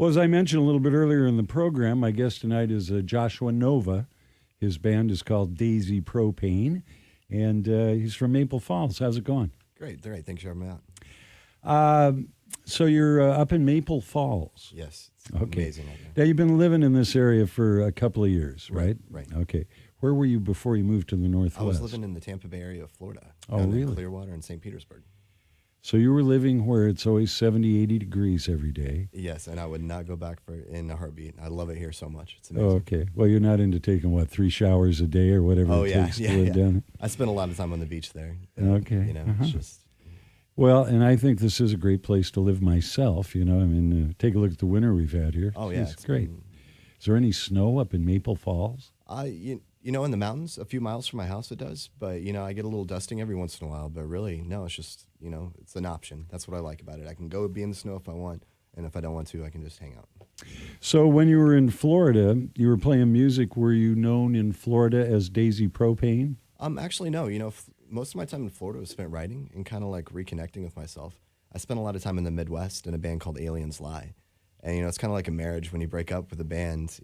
Well, as I mentioned a little bit earlier in the program, my guest tonight is Joshua Nova. His band is called Daisy Propane, and he's from Maple Falls. How's it going? Great. Thanks for having me out. So you're up in Maple Falls. Yes. It's Okay. amazing right now. Now, you've been living in this area for a couple of years, right? Right. Okay. Where were you before you moved to the Northwest? I was living in the Tampa Bay area of Florida. Oh, down in really? Clearwater and St. Petersburg. So you were living where it's always 70, 80 degrees every day. Yes, and I would not go back in a heartbeat. I love it here so much. It's Oh, amazing. okay. Well, you're not into taking, 3 showers a day or whatever Oh, it yeah. takes to live down. I spend a lot of time on the beach there. Okay. You know, Uh-huh. it's just... Well, and I think this is a great place to live myself. Take a look at the winter we've had here. Oh, yeah. It's great. Is there any snow up in Maple Falls? In the mountains, a few miles from my house it does. But, I get a little dusting every once in a while. But really, no, it's just, it's an option. That's what I like about it. I can go be in the snow if I want. And if I don't want to, I can just hang out. So when you were in Florida, you were playing music. Were you known in Florida as Daisy Propane? Actually, no. Most of my time in Florida was spent writing and kind of like reconnecting with myself. I spent a lot of time in the Midwest in a band called Aliens Lie. And, it's kind of like a marriage when you break up with a band,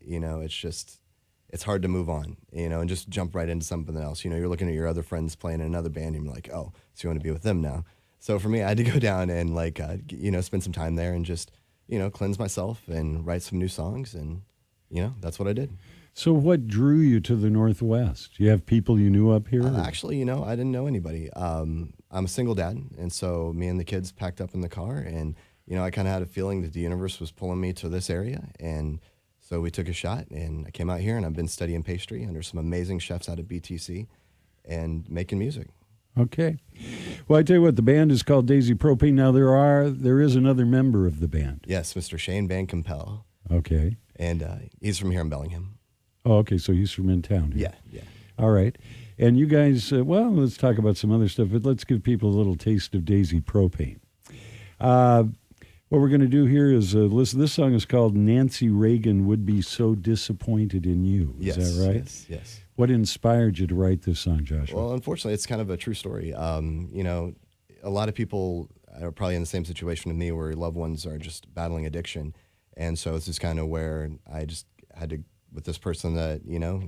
it's hard to move on, and just jump right into something else. You're looking at your other friends playing in another band and you're like, oh, so you want to be with them now. So for me, I had to go down and spend some time there and just, cleanse myself and write some new songs. And, that's what I did. So what drew you to the Northwest? You have people you knew up here? Actually, I didn't know anybody. I'm a single dad, and so me and the kids packed up in the car, and, I kind of had a feeling that the universe was pulling me to this area, and so we took a shot, and I came out here, and I've been studying pastry under some amazing chefs out of BTC and making music. Okay. Well, I tell you what, the band is called Daisy Propane. Now, there is another member of the band. Yes, Mr. Shane Van Compel. Okay. And he's from here in Bellingham. Oh, okay, so he's from in town here. Yeah. All right. And you guys, let's talk about some other stuff, but let's give people a little taste of Daisy Propane. What we're going to do here is listen. This song is called Nancy Reagan Would Be So Disappointed in You. Is that right? Yes. What inspired you to write this song, Joshua? Well, unfortunately, it's kind of a true story. A lot of people are probably in the same situation with me where loved ones are just battling addiction. And so it's just kind of where I just had to, with this person that,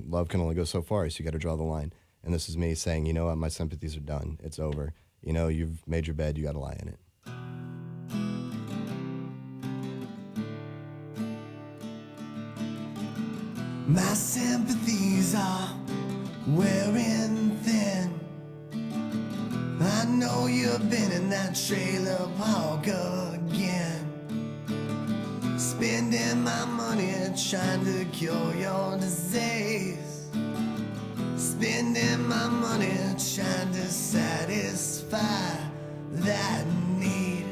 love can only go so far, so you got to draw the line. And this is me saying, you know what, my sympathies are done. It's over. You've made your bed, you got to lie in it. My sympathies are wearing thin. I know you've been in that trailer park again, spending my money trying to cure your disease, spending my money trying to satisfy that need.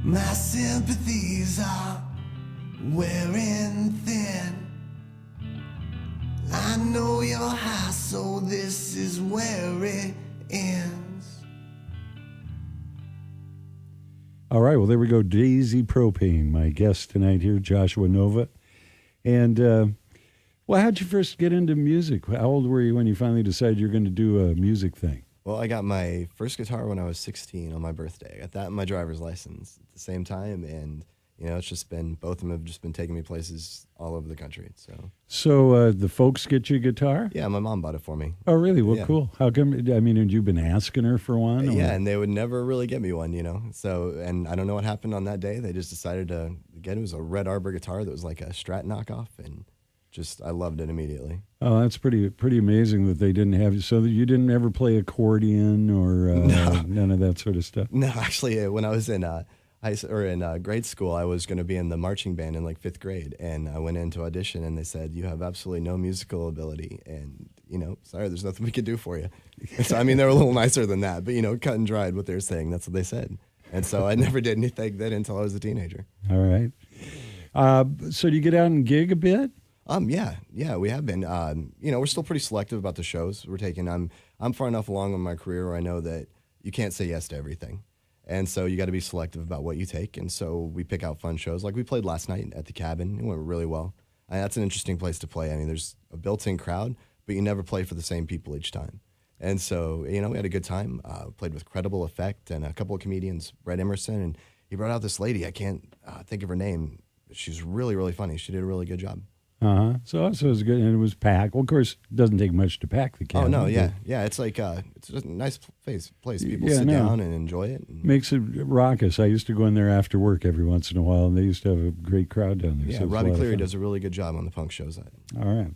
My sympathies are wearing thin. I know you're high, so this is where it ends. All right, well, there we go. Daisy Propane, my guest tonight here, Joshua Nova. And Well, how'd you first get into music? How old were you when you finally decided you're going to do a music thing? Well, I got my first guitar when I was 16 on my birthday. I got that and my driver's license at the same time, and it's just been, both of them have just been taking me places all over the country. So the folks get you a guitar? Yeah, my mom bought it for me. Oh, really? Well, Yeah. cool. How come? I mean, had you been asking her for one? Yeah, or- and they would never really get me one. So, and I don't know what happened on that day. They just decided to get it. It was a Red Arbor guitar that was like a Strat knockoff, and I loved it immediately. Oh, that's pretty amazing that they didn't have you. So that you didn't ever play accordion or none of that sort of stuff. No, actually, when I was in grade school, I was going to be in the marching band in like 5th grade, and I went in to audition, and they said, "You have absolutely no musical ability, and sorry, there's nothing we could do for you." And so, I mean, they were a little nicer than that, but cut and dried what they were saying. That's what they said, and so I never did anything then until I was a teenager. All right. So do you get out and gig a bit? Yeah, we have been. We're still pretty selective about the shows we're taking. I'm far enough along in my career where I know that you can't say yes to everything. And so you got to be selective about what you take. And so we pick out fun shows. Like we played last night at the Cabin. It went really well. That's an interesting place to play. I mean, there's a built-in crowd, but you never play for the same people each time. And so, we had a good time. Played with Credible Effect and a couple of comedians, Brett Emerson. And he brought out this lady. I can't think of her name. She's really, really funny. She did a really good job. So it was good, and it was packed. Well, of course, it doesn't take much to pack the Cabin. Oh no, yeah. It's like it's just a nice place. People Yeah, sit no. down and enjoy it. Makes it raucous. I used to go in there after work every once in a while, and they used to have a great crowd down there. Yeah, so it's a Robbie lot of Cleary fun. does a really good job on the punk shows. All right.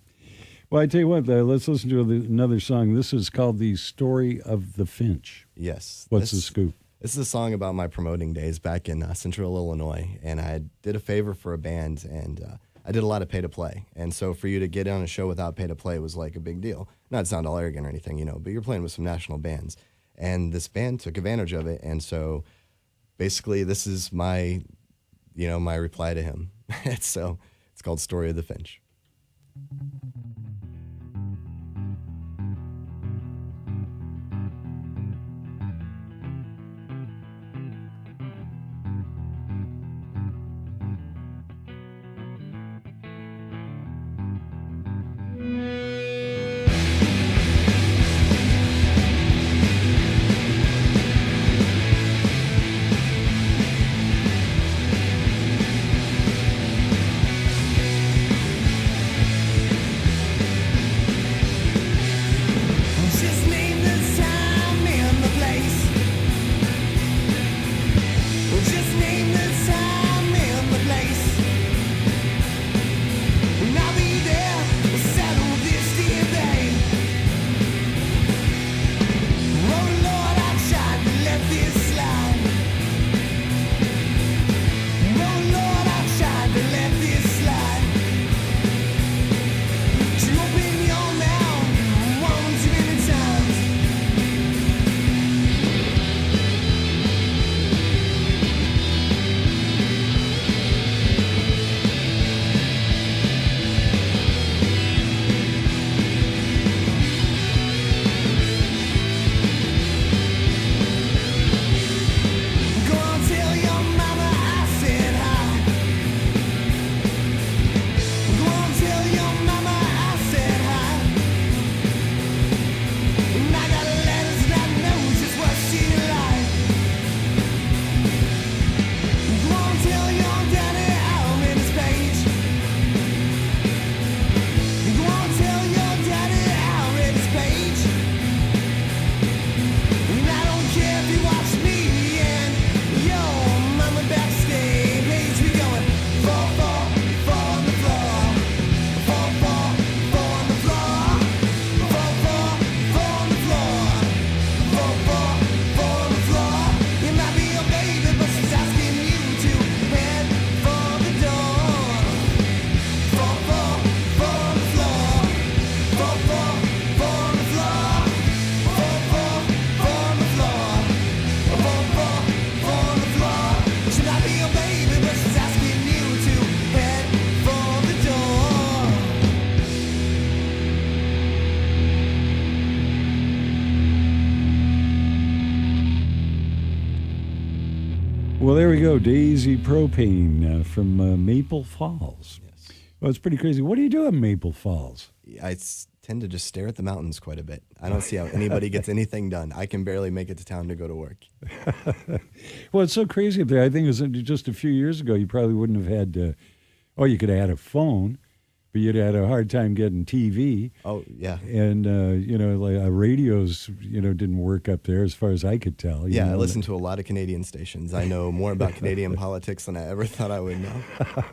Well, I tell you what, let's listen to another song. This is called "The Story of the Finch." Yes. What's the scoop? This is a song about my promoting days back in Central Illinois, and I did a favor for a band, and I did a lot of pay to play. And so for you to get on a show without pay to play was like a big deal. Not to sound all arrogant or anything, but you're playing with some national bands. And this band took advantage of it. And so basically this is my reply to him. So it's called Story of the Finch. Just name the time and the place. Just name the time and the place. And I'll be there to settle this dear day. Oh Lord, I tried to let this slide. Oh Lord, I tried to let this slide. You open your mouth one too many times. Go on, tell your mama I said hi. Go on, tell your mama I said hi. And I got letters and I know just what she like. Go on, tell your daddy I'm in his page. Go on, tell your daddy I'm in his page. And I don't care if you watch me and your mama backstage. We going fall, fall, fall on the floor. Fall, fall, fall on the floor. Fall, fall, fall on the floor. Fall, fall, fall on the floor. You might be your baby, but she's asking you to head for the door. Fall, fall, fall on the floor. Fall, fall, fall on the floor. Fall, fall, fall on the floor. Fall, fall, fall on the floor. She might be your baby, but she's asking you to head for the door. Well, there we go. Daisy Propane from Maple Falls. Yes. Well, it's pretty crazy. What do you do in Maple Falls? Tend to just stare at the mountains quite a bit. I don't see how anybody gets anything done. I can barely make it to town to go to work. Well, it's so crazy up there. I think it was just a few years ago, you probably wouldn't have had, you could have had a phone, but you'd had a hard time getting TV. Oh, yeah. And, like radios, didn't work up there as far as I could tell. Yeah, I listen to a lot of Canadian stations. I know more about Canadian politics than I ever thought I would know.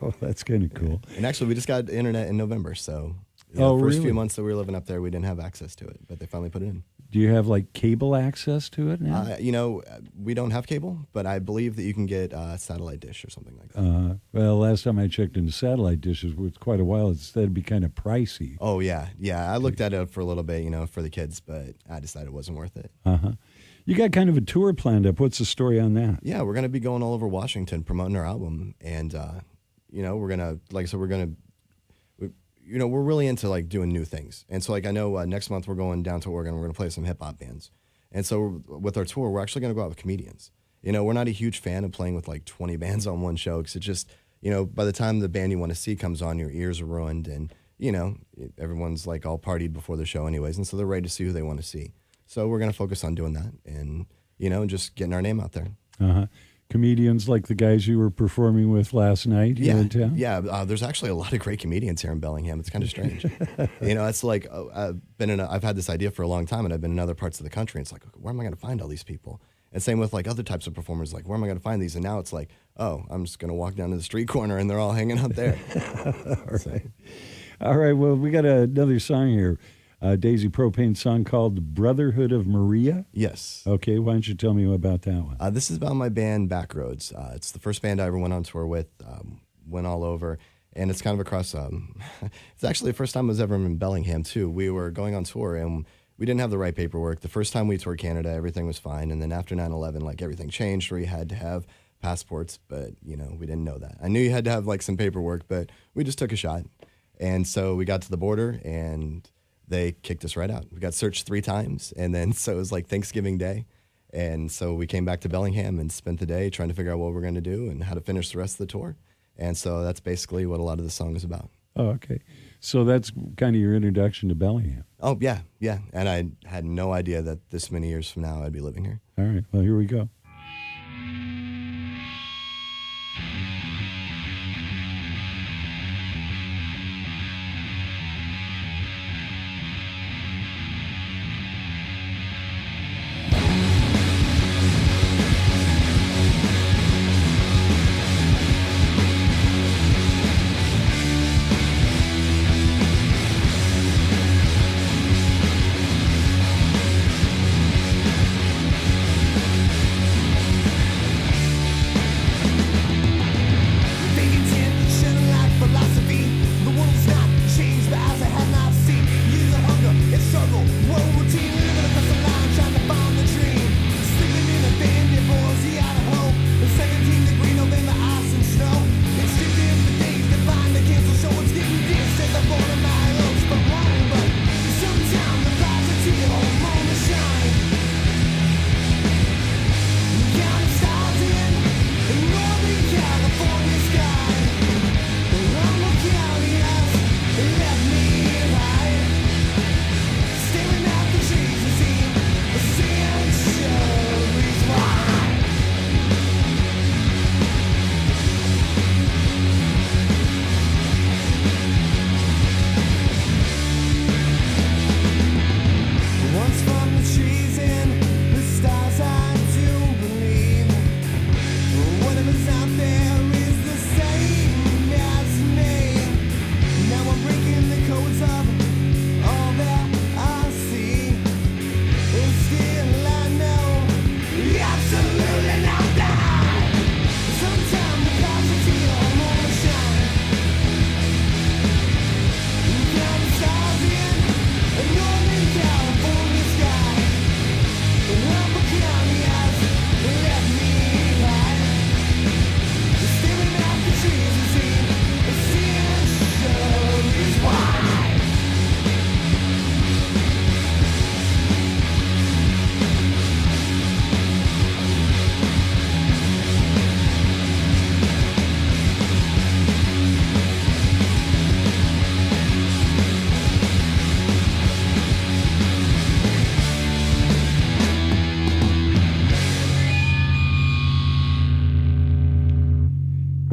Oh, that's kind of cool. And actually, we just got internet in November, so the first really? few months that we were living up there, we didn't have access to it, but they finally put it in. Do you have like cable access to it now? We don't have cable, but I believe that you can get satellite dish or something like that. Well, last time I checked into satellite dishes, it was quite a while. It'd be kind of pricey. Oh, yeah. Yeah, I looked at it for a little bit, for the kids, but I decided it wasn't worth it. Uh-huh. You got kind of a tour planned up. What's the story on that? Yeah, we're going to be going all over Washington promoting our album. And, we're going to, like I said, we're really into like doing new things. And so like I know next month we're going down to Oregon. We're going to play some hip hop bands. And so with our tour, we're actually going to go out with comedians. We're not a huge fan of playing with like 20 bands on one show because it just, by the time the band you want to see comes on, your ears are ruined and, everyone's like all partied before the show anyways. And so they're ready to see who they want to see. So we're going to focus on doing that and, just getting our name out there. Uh-huh. Comedians like the guys you were performing with last night here in town? Yeah, there's actually a lot of great comedians here in Bellingham. It's kind of strange. It's like I've had this idea for a long time, and I've been in other parts of the country. And it's like, where am I going to find all these people? And same with like other types of performers, like where am I going to find these? And now it's like, oh, I'm just going to walk down to the street corner, and they're all hanging out there. All right. Well, we got another song here. Daisy Propane song called Brotherhood of Maria. Yes. Okay, why don't you tell me about that one? This is about my band Backroads. It's the first band I ever went on tour with, went all over, and it's kind of across, it's actually the first time I was ever in Bellingham too. We were going on tour and we didn't have the right paperwork. The first time we toured Canada, everything was fine, and then after 9/11, like everything changed where you had to have passports, but we didn't know that. I knew you had to have like some paperwork, but we just took a shot. And so we got to the border and they kicked us right out. We got searched 3 times, and then so it was like Thanksgiving Day. And so we came back to Bellingham and spent the day trying to figure out what we're going to do and how to finish the rest of the tour. And so that's basically what a lot of the song is about. Oh, okay. So that's kind of your introduction to Bellingham. Oh, yeah. And I had no idea that this many years from now I'd be living here. All right. Well, here we go.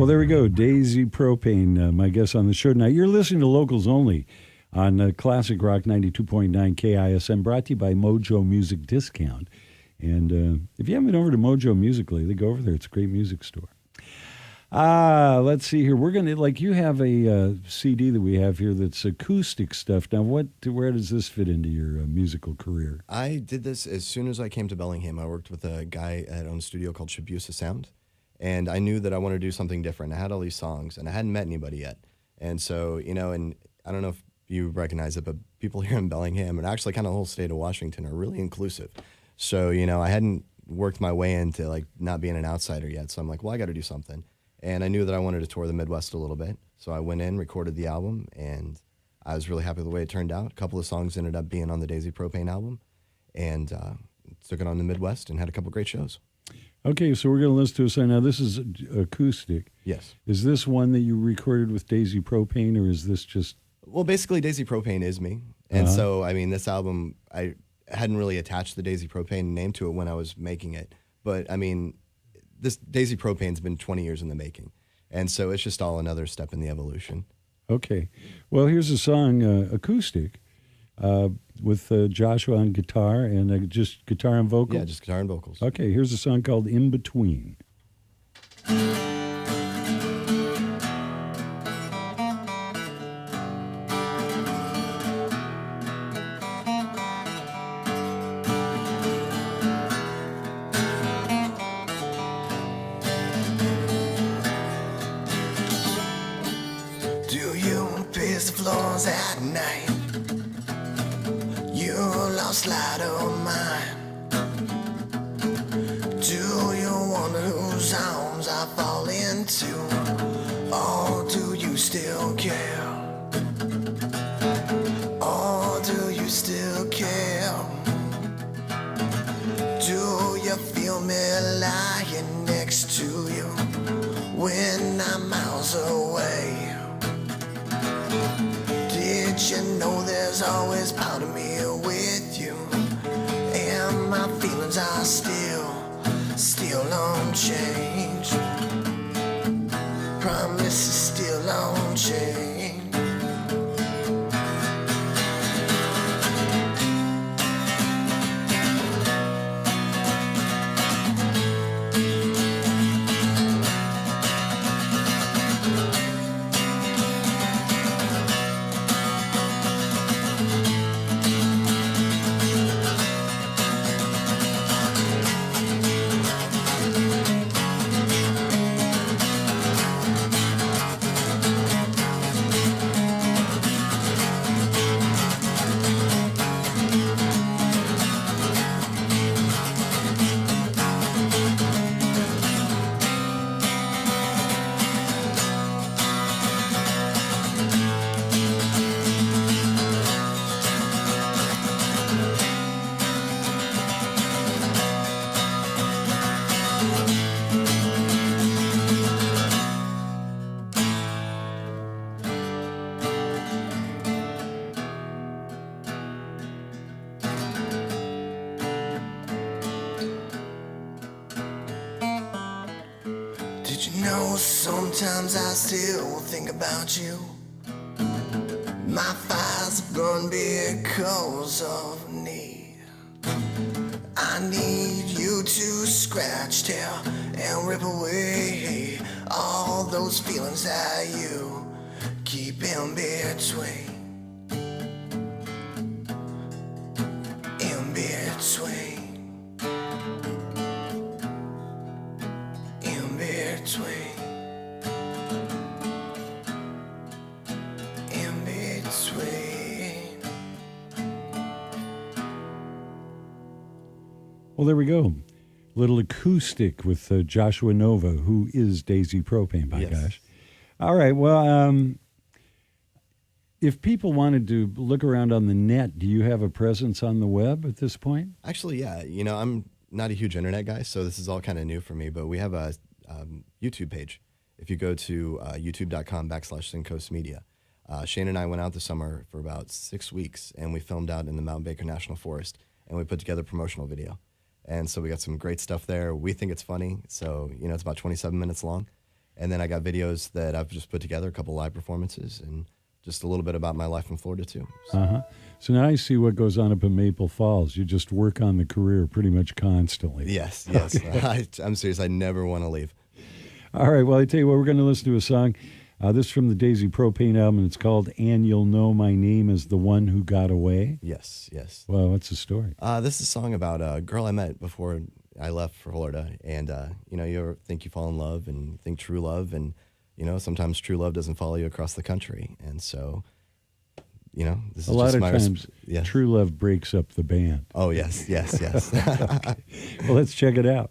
Well, there we go. Daisy Propane, my guest on the show tonight. You're listening to Locals Only on Classic Rock 92.9 KISM, brought to you by Mojo Music Discount. And if you haven't been over to Mojo Music lately, go over there. It's a great music store. Let's see here. We're going to, like, you have a CD that we have here that's acoustic stuff. Now, where does this fit into your musical career? I did this as soon as I came to Bellingham. I worked with a guy that owned a studio called Shibuya Sound, and I knew that I wanted to do something different. I had all these songs, and I hadn't met anybody yet. And so, and I don't know if you recognize it, but people here in Bellingham, and actually kind of the whole state of Washington, are really inclusive. So, I hadn't worked my way into, like, not being an outsider yet. So I'm like, well, I got to do something. And I knew that I wanted to tour the Midwest a little bit. So I went in, recorded the album, and I was really happy with the way it turned out. A couple of songs ended up being on the Daisy Propane album, and took it on the Midwest and had a couple great shows. Okay, so we're going to listen to a song. Now, this is acoustic. Yes. Is this one that you recorded with Daisy Propane, or is this just... Well, basically, Daisy Propane is me. And so, I mean, this album, I hadn't really attached the Daisy Propane name to it when I was making it. But, I mean, this Daisy Propane's been 20 years in the making. And so it's just all another step in the evolution. Okay. Well, here's a song, acoustic, with Joshua on guitar and just guitar and vocals? Yeah, just guitar and vocals. Okay, here's a song called In Between. Do you pace the floors at night? You lost light of mine. Do you wonder whose arms I fall into? Or do you still care? Or do you still care? Do you feel me lying next to you when I'm miles away? Did you know there's always part of me with you? And my feelings are still unchanged. Promise is still unchanged. Did you know sometimes I still think about you? My fires burn because of need. I need you to scratch, tear, and rip away all those feelings that you keep in between. In between. In between. In between. Well, there we go. Little acoustic with Joshua Nova, who is Daisy Propane, by Yes. gosh. All right, well, if people wanted to look around on the net, do you have a presence on the web at this point? Actually, yeah. You know, I'm not a huge internet guy, so this is all kind of new for me, but we have a YouTube page. If you go to youtube.com/Syncoast Media. Shane and I went out this summer for about 6 weeks, and we filmed out in the Mount Baker National Forest, and we put together a promotional video. And so we got some great stuff there. We think it's funny, so, you know, it's about 27 minutes long. And then I got videos that I've just put together, a couple live performances, and just a little bit about my life in Florida too. So, So now I see what goes on up in Maple Falls. You just work on the career pretty much constantly. yes. I'm serious. I never want to leave. All right, well, I tell you what, we're going to listen to a song. This is from the Daisy Propane album, and it's called And You'll Know My Name Is the One Who Got Away. Yes. Well, what's the story? This is a song about a girl I met before I left for Florida. And, you ever think you fall in love and think true love. And, sometimes true love doesn't follow you across the country. And so, this is A lot just of my times, yes. true love breaks up the band. Oh, yes. Okay. Well, let's check it out.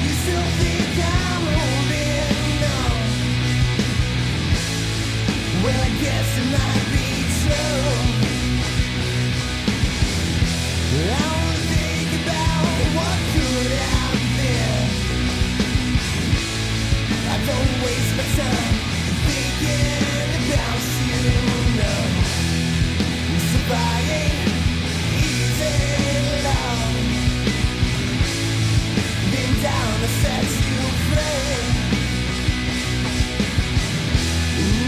You still think I'm holding on? Well, I guess it might be true. I wanna think about what could have been. I don't waste my time thinking about you. No, surviving easy love. Been down to set you free.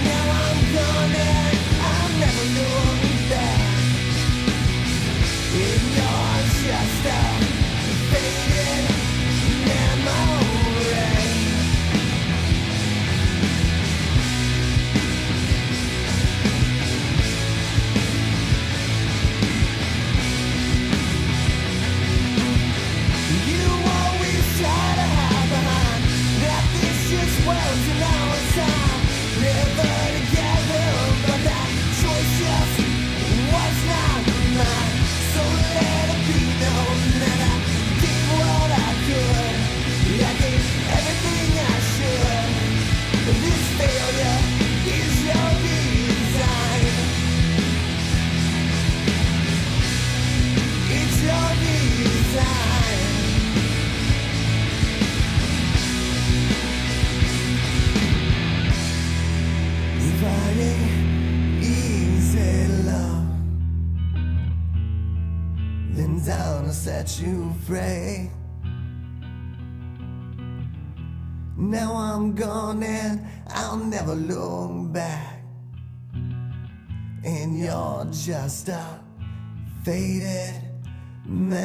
Now I'm gonna, I'll never look back. And you're just a faded memory. You always try to hide behind that this just wasn't our time. Never together, but that choice just was not mine. So let it be known that I did what I could. I gave everything I should. This failure is your design. It's your design. Dividing easy love, then down to set you free. Now I'm gone and I'll never look back. And you're just a faded memory.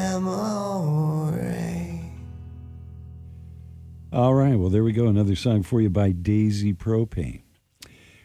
All right, well, there we go. Another song for you by Daisy Propane.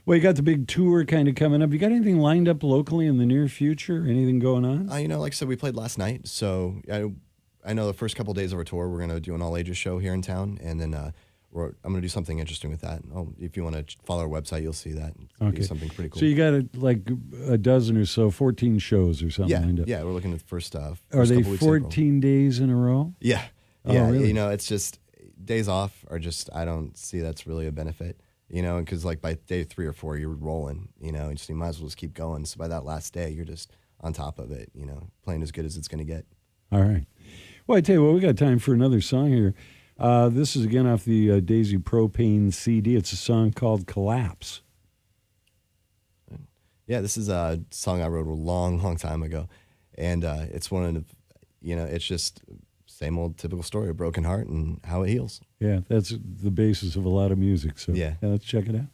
Well, you got the big tour kind of coming up. You got anything lined up locally in the near future? Anything going on? Like I said, we played last night. So I know the first couple days of our tour, we're going to do an all-ages show here in town. And then I'm going to do something interesting with that. If you want to follow our website, you'll see that. It'll be something pretty cool. So you got like a dozen or so, 14 shows or something lined up. Yeah, we're looking at the first Are couple they weeks of April. 14 days in a row? Yeah. Oh, Yeah. really? It's just days off are just, I don't see that's really a benefit. Because like by day 3 or 4, you're rolling, you might as well just keep going. So by that last day, you're just on top of it, playing as good as it's going to get. All right. Well, I tell you what, we got time for another song here. This is again off the Daisy Propane CD. It's a song called Collapse. Yeah, this is a song I wrote a long, long time ago. And it's one of the, it's just same old typical story, a broken heart and how it heals. Yeah, that's the basis of a lot of music. So Yeah. let's check it out.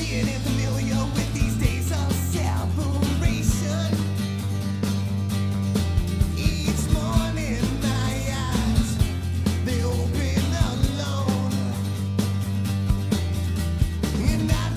Getting familiar with these days of separation. Each morning my eyes, they open alone. And I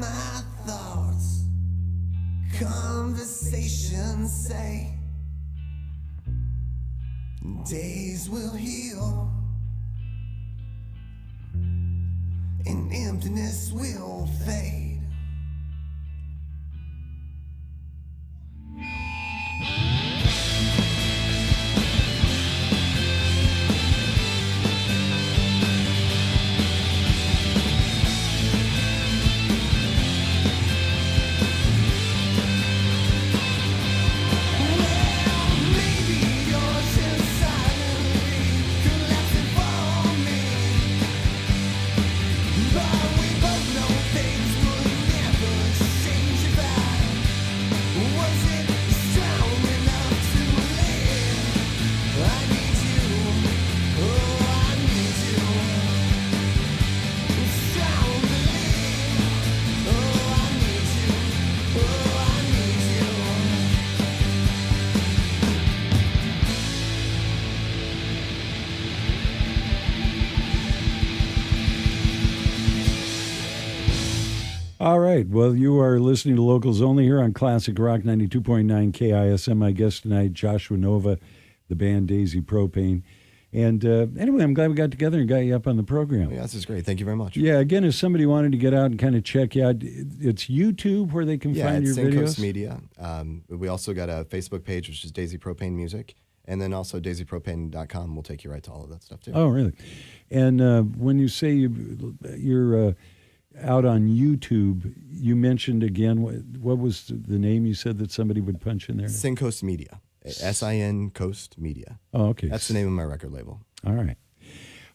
my thoughts. Conversations say days will heal and emptiness will fade. All right. Well, you are listening to Locals Only here on Classic Rock 92.9 KISM. My guest tonight, Joshua Nova, the band Daisy Propane. And anyway, I'm glad we got together and got you up on the program. Yeah, this is great. Thank you very much. Yeah, again, if somebody wanted to get out and kind of check you out, it's YouTube where they can find your it's videos? Coast Media. We also got a Facebook page, which is Daisy Propane Music. And then also daisypropane.com will take you right to all of that stuff, too. Oh, really? And when you say you're out on YouTube, you mentioned again, what was the name you said that somebody would punch in there? Sin Coast Media. S-I-N Coast Media. Oh, okay. That's the name of my record label. All right.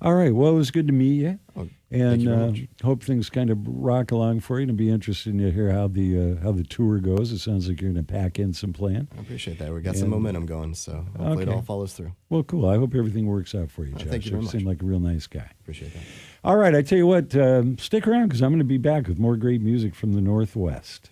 All right. Well, it was good to meet you. Oh, thank you very much. Hope things kind of rock along for you. And it'll be interesting to hear how the tour goes. It sounds like you're going to pack in some plan. I appreciate that. We got some momentum going, so hopefully it all follows through. Well, cool. I hope everything works out for you, Josh. Thank you very much. You seem like a real nice guy. Appreciate that. All right. I tell you what, stick around because I'm going to be back with more great music from the Northwest.